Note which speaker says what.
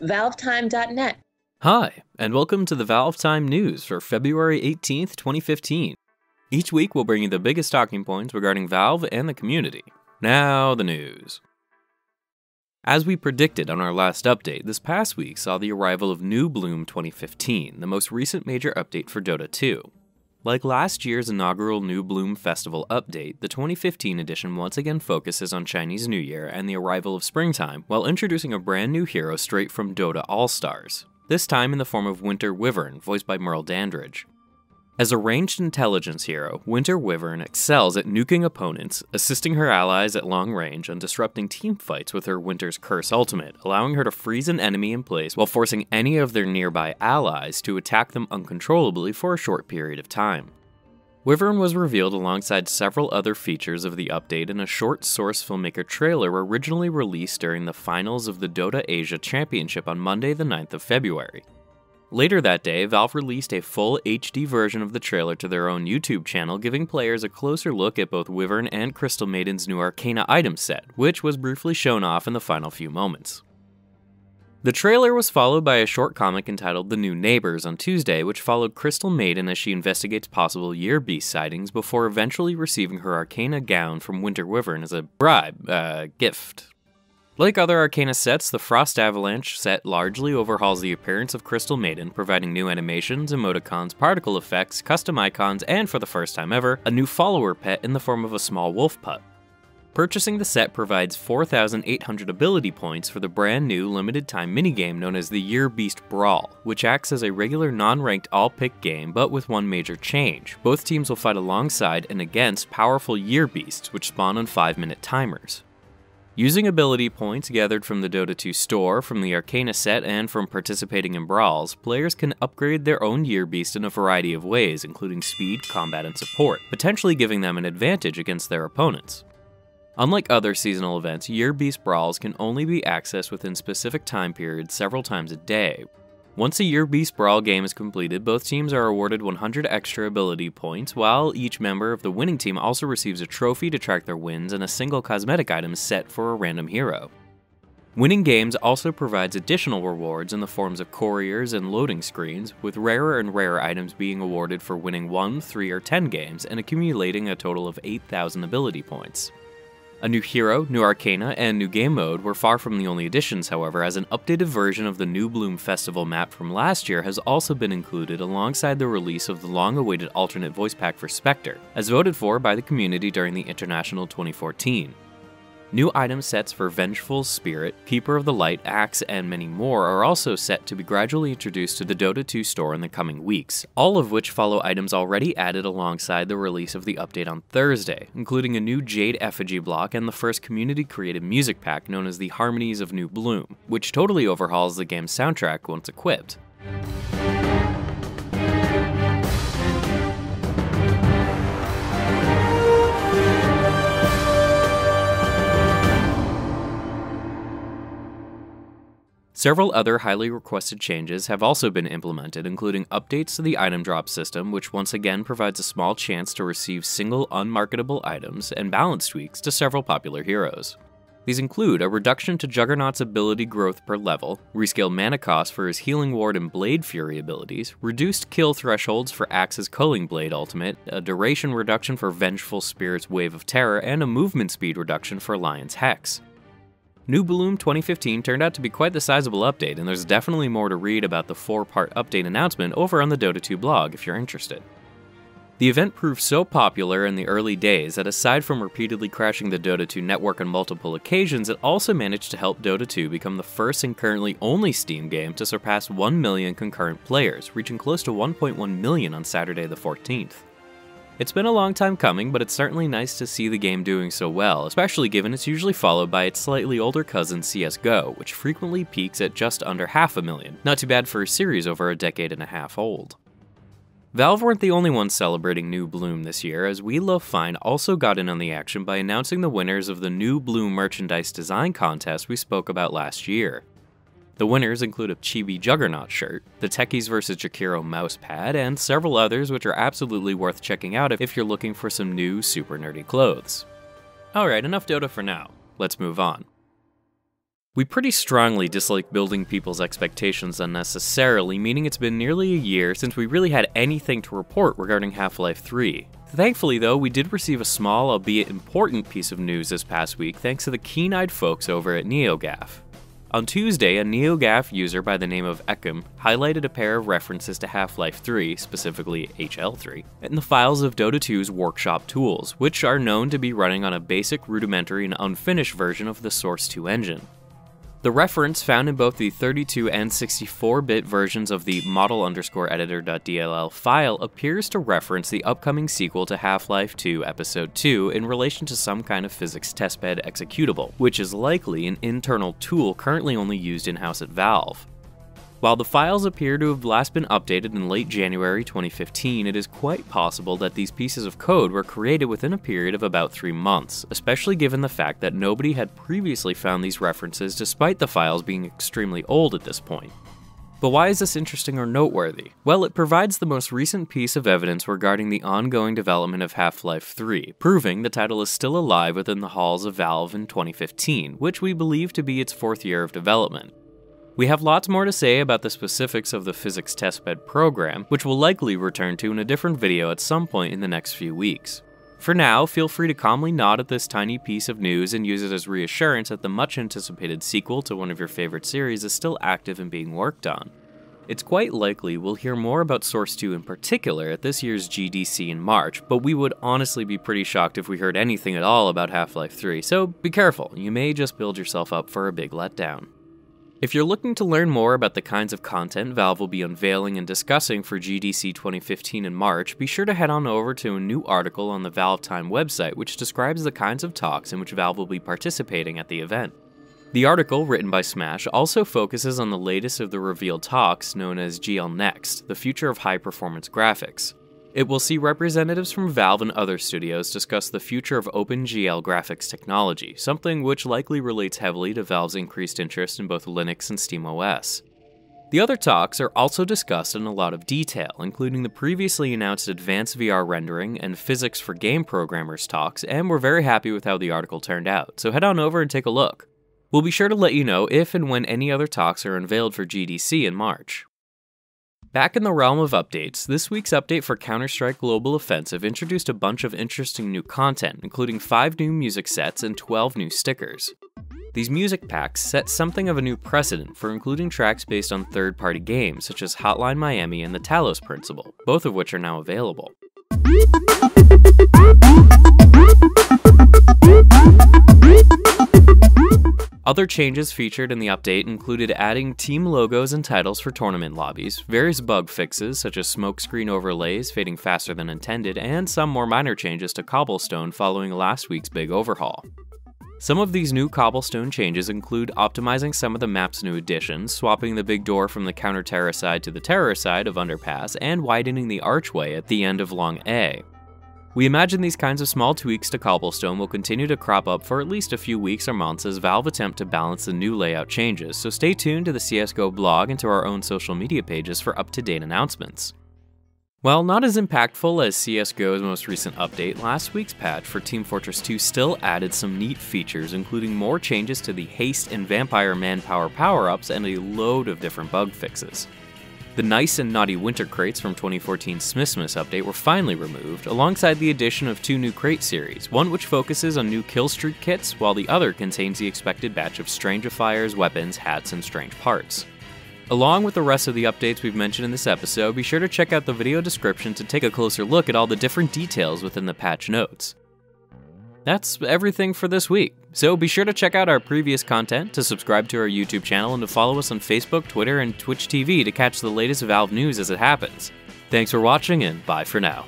Speaker 1: ValveTime.net.
Speaker 2: Hi, and welcome to the ValveTime News for February 18th, 2015. Each week we'll bring you the biggest talking points regarding Valve and the community. Now the news. As we predicted on our last update, this past week saw the arrival of New Bloom 2015, the most recent major update for Dota 2. Like last year's inaugural New Bloom Festival update, the 2015 edition once again focuses on Chinese New Year and the arrival of springtime, while introducing a brand new hero straight from Dota All-Stars, this time in the form of Winter Wyvern, voiced by Merle Dandridge. As a ranged intelligence hero, Winter Wyvern excels at nuking opponents, assisting her allies at long range, and disrupting teamfights with her Winter's Curse ultimate, allowing her to freeze an enemy in place while forcing any of their nearby allies to attack them uncontrollably for a short period of time. Wyvern was revealed alongside several other features of the update in a short Source Filmmaker trailer originally released during the finals of the Dota Asia Championship on Monday the 9th of February. Later that day, Valve released a full HD version of the trailer to their own YouTube channel, giving players a closer look at both Wyvern and Crystal Maiden's new Arcana item set, which was briefly shown off in the final few moments. The trailer was followed by a short comic entitled The New Neighbors on Tuesday, which followed Crystal Maiden as she investigates possible Yearbeast sightings before eventually receiving her Arcana gown from Winter Wyvern as a gift. Like other Arcana sets, the Frost Avalanche set largely overhauls the appearance of Crystal Maiden, providing new animations, emoticons, particle effects, custom icons, and for the first time ever, a new follower pet in the form of a small wolf pup. Purchasing the set provides 4,800 ability points for the brand new limited-time minigame known as the Yearbeast Brawl, which acts as a regular non-ranked all-pick game but with one major change. Both teams will fight alongside and against powerful Yearbeasts, which spawn on 5-minute timers. Using ability points gathered from the Dota 2 store, from the Arcana set, and from participating in brawls, players can upgrade their own Yearbeast in a variety of ways, including speed, combat, and support, potentially giving them an advantage against their opponents. Unlike other seasonal events, Yearbeast brawls can only be accessed within specific time periods several times a day. Once a Yearbeast Brawl game is completed, both teams are awarded 100 extra ability points, while each member of the winning team also receives a trophy to track their wins and a single cosmetic item set for a random hero. Winning games also provides additional rewards in the forms of couriers and loading screens, with rarer and rarer items being awarded for winning 1, 3, or 10 games and accumulating a total of 8,000 ability points. A new hero, new Arcana, and new game mode were far from the only additions, however, as an updated version of the New Bloom Festival map from last year has also been included alongside the release of the long-awaited alternate voice pack for Spectre, as voted for by the community during the International 2014. New item sets for Vengeful Spirit, Keeper of the Light, Axe, and many more are also set to be gradually introduced to the Dota 2 store in the coming weeks, all of which follow items already added alongside the release of the update on Thursday, including a new Jade effigy block and the first community-created music pack known as the Harmonies of New Bloom, which totally overhauls the game's soundtrack once equipped. Several other highly requested changes have also been implemented, including updates to the item drop system, which once again provides a small chance to receive single unmarketable items, and balance tweaks to several popular heroes. These include a reduction to Juggernaut's ability growth per level, rescale mana cost for his Healing Ward and Blade Fury abilities, reduced kill thresholds for Axe's Culling Blade ultimate, a duration reduction for Vengeful Spirit's Wave of Terror, and a movement speed reduction for Lion's Hex. New Bloom 2015 turned out to be quite the sizable update, and there's definitely more to read about the 4-part update announcement over on the Dota 2 blog if you're interested. The event proved so popular in the early days that aside from repeatedly crashing the Dota 2 network on multiple occasions, it also managed to help Dota 2 become the first and currently only Steam game to surpass 1 million concurrent players, reaching close to 1.1 million on Saturday the 14th. It's been a long time coming, but it's certainly nice to see the game doing so well, especially given it's usually followed by its slightly older cousin CSGO, which frequently peaks at just under 500,000, not too bad for a series over a decade and a half old. Valve weren't the only ones celebrating New Bloom this year, as WeLoveFine also got in on the action by announcing the winners of the New Bloom merchandise design contest we spoke about last year. The winners include a Chibi Juggernaut shirt, the Techies vs. Jakiro mousepad, and several others which are absolutely worth checking out if you're looking for some new super nerdy clothes. Alright, enough Dota for now. Let's move on. We pretty strongly dislike building people's expectations unnecessarily, meaning it's been nearly a year since we really had anything to report regarding Half-Life 3. Thankfully though, we did receive a small, albeit important piece of news this past week thanks to the keen-eyed folks over at NeoGAF. On Tuesday, a NeoGAF user by the name of Ekim highlighted a pair of references to Half-Life 3, specifically HL3, in the files of Dota 2's workshop tools, which are known to be running on a basic, rudimentary, and unfinished version of the Source 2 engine. The reference, found in both the 32 and 64-bit versions of the model_editor.dll file, appears to reference the upcoming sequel to Half-Life 2 Episode 2 in relation to some kind of physics testbed executable, which is likely an internal tool currently only used in-house at Valve. While the files appear to have last been updated in late January 2015, it is quite possible that these pieces of code were created within a period of about 3 months, especially given the fact that nobody had previously found these references despite the files being extremely old at this point. But why is this interesting or noteworthy? Well, it provides the most recent piece of evidence regarding the ongoing development of Half-Life 3, proving the title is still alive within the halls of Valve in 2015, which we believe to be its 4th year of development. We have lots more to say about the specifics of the physics testbed program, which we'll likely return to in a different video at some point in the next few weeks. For now, feel free to calmly nod at this tiny piece of news and use it as reassurance that the much anticipated sequel to one of your favorite series is still active and being worked on. It's quite likely we'll hear more about Source 2 in particular at this year's GDC in March, but we would honestly be pretty shocked if we heard anything at all about Half-Life 3, so be careful, you may just build yourself up for a big letdown. If you're looking to learn more about the kinds of content Valve will be unveiling and discussing for GDC 2015 in March, be sure to head on over to a new article on the ValveTime website which describes the kinds of talks in which Valve will be participating at the event. The article, written by Smash, also focuses on the latest of the revealed talks known as GL Next, the future of high-performance graphics. It will see representatives from Valve and other studios discuss the future of OpenGL graphics technology, something which likely relates heavily to Valve's increased interest in both Linux and SteamOS. The other talks are also discussed in a lot of detail, including the previously announced advanced VR rendering and physics for game programmers talks, and we're very happy with how the article turned out, so head on over and take a look. We'll be sure to let you know if and when any other talks are unveiled for GDC in March. Back in the realm of updates, this week's update for Counter-Strike Global Offensive introduced a bunch of interesting new content, including 5 new music sets and 12 new stickers. These music packs set something of a new precedent for including tracks based on third-party games such as Hotline Miami and the Talos Principle, both of which are now available. Other changes featured in the update included adding team logos and titles for tournament lobbies, various bug fixes such as smokescreen overlays fading faster than intended, and some more minor changes to Cobblestone following last week's big overhaul. Some of these new Cobblestone changes include optimizing some of the map's new additions, swapping the big door from the counter-terror side to the terror side of Underpass, and widening the archway at the end of Long A. We imagine these kinds of small tweaks to Cobblestone will continue to crop up for at least a few weeks or months as Valve attempt to balance the new layout changes, so stay tuned to the CSGO blog and to our own social media pages for up-to-date announcements. While not as impactful as CSGO's most recent update, last week's patch for Team Fortress 2 still added some neat features, including more changes to the Haste and Vampire Manpower power-ups and a load of different bug fixes. The nice and naughty winter crates from 2014's Smithmas update were finally removed, alongside the addition of 2 new crate series, one which focuses on new killstreak kits, while the other contains the expected batch of Strangifiers, weapons, hats, and strange parts. Along with the rest of the updates we've mentioned in this episode, be sure to check out the video description to take a closer look at all the different details within the patch notes. That's everything for this week, so be sure to check out our previous content, to subscribe to our YouTube channel, and to follow us on Facebook, Twitter, and Twitch TV to catch the latest Valve news as it happens. Thanks for watching, and bye for now.